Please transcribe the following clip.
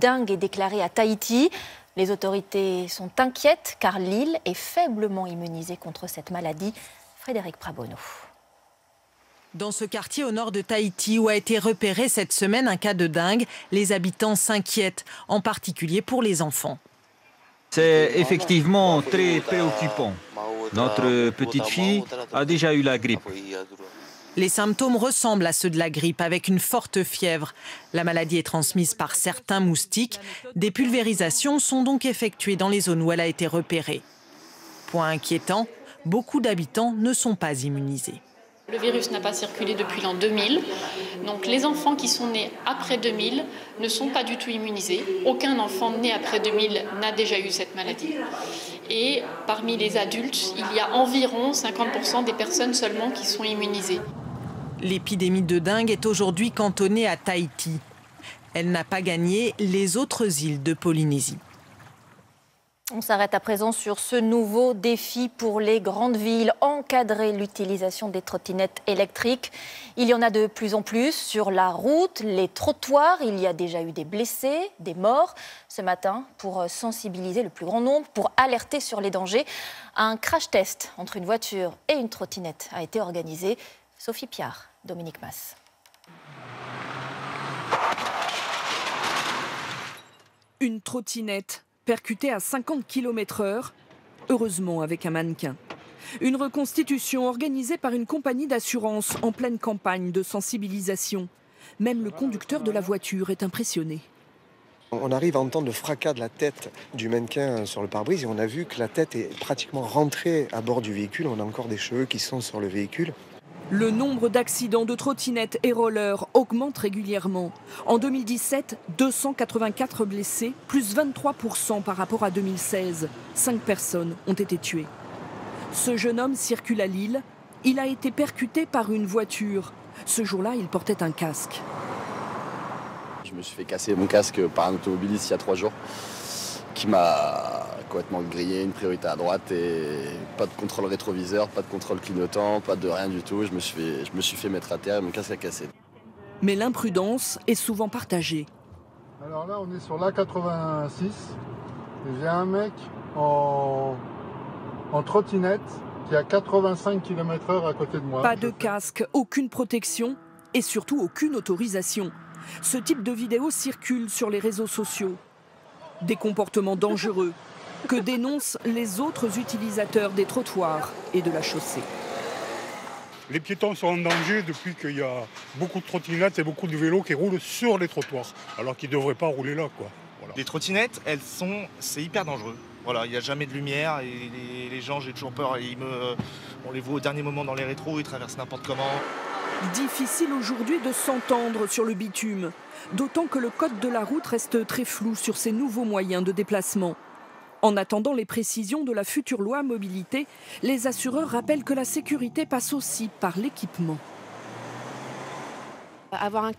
dengue est déclarée à Tahiti. Les autorités sont inquiètes car l'île est faiblement immunisée contre cette maladie. Frédéric Prabono. Dans ce quartier au nord de Tahiti où a été repéré cette semaine un cas de dengue, les habitants s'inquiètent, en particulier pour les enfants. C'est effectivement très préoccupant. Notre petite fille a déjà eu la grippe. Les symptômes ressemblent à ceux de la grippe avec une forte fièvre. La maladie est transmise par certains moustiques. Des pulvérisations sont donc effectuées dans les zones où elle a été repérée. Point inquiétant, beaucoup d'habitants ne sont pas immunisés. Le virus n'a pas circulé depuis l'an 2000, donc les enfants qui sont nés après 2000 ne sont pas du tout immunisés. Aucun enfant né après 2000 n'a déjà eu cette maladie. Et parmi les adultes, il y a environ 50% des personnes seulement qui sont immunisées. L'épidémie de dengue est aujourd'hui cantonnée à Tahiti. Elle n'a pas gagné les autres îles de Polynésie. On s'arrête à présent sur ce nouveau défi pour les grandes villes, encadrer l'utilisation des trottinettes électriques. Il y en a de plus en plus sur la route, les trottoirs. Il y a déjà eu des blessés, des morts. Ce matin, pour sensibiliser le plus grand nombre, pour alerter sur les dangers, un crash test entre une voiture et une trottinette a été organisé. Sophie Piard, Dominique Mas. Une trottinette percutée à 50 km/h, heureusement avec un mannequin. Une reconstitution organisée par une compagnie d'assurance en pleine campagne de sensibilisation. Même le conducteur de la voiture est impressionné. On arrive à entendre le fracas de la tête du mannequin sur le pare-brise et on a vu que la tête est pratiquement rentrée à bord du véhicule. On a encore des cheveux qui sont sur le véhicule. Le nombre d'accidents de trottinettes et rollers augmente régulièrement. En 2017, 284 blessés, plus 23% par rapport à 2016. 5 personnes ont été tuées. Ce jeune homme circule à Lille. Il a été percuté par une voiture. Ce jour-là, il portait un casque. Je me suis fait casser mon casque par un automobiliste il y a 3 jours qui m'a complètement grillé, une priorité à droite et pas de contrôle rétroviseur, pas de contrôle clignotant, pas de rien du tout. Je me suis fait mettre à terre et mon casque a cassé. Mais l'imprudence est souvent partagée. Alors là, on est sur l'A86 et j'ai un mec en trottinette qui a 85 km/h à côté de moi. Pas de casque, aucune protection et surtout aucune autorisation. Ce type de vidéo circule sur les réseaux sociaux. Des comportements dangereux que dénoncent les autres utilisateurs des trottoirs et de la chaussée. Les piétons sont en danger depuis qu'il y a beaucoup de trottinettes et beaucoup de vélos qui roulent sur les trottoirs, alors qu'ils ne devraient pas rouler là, quoi. Voilà. Les trottinettes, c'est hyper dangereux. Voilà, il n'y a jamais de lumière et les gens, j'ai toujours peur. On les voit au dernier moment dans les rétros, ils traversent n'importe comment. Difficile aujourd'hui de s'entendre sur le bitume, d'autant que le code de la route reste très flou sur ces nouveaux moyens de déplacement. En attendant les précisions de la future loi mobilité, les assureurs rappellent que la sécurité passe aussi par l'équipement. Avoir un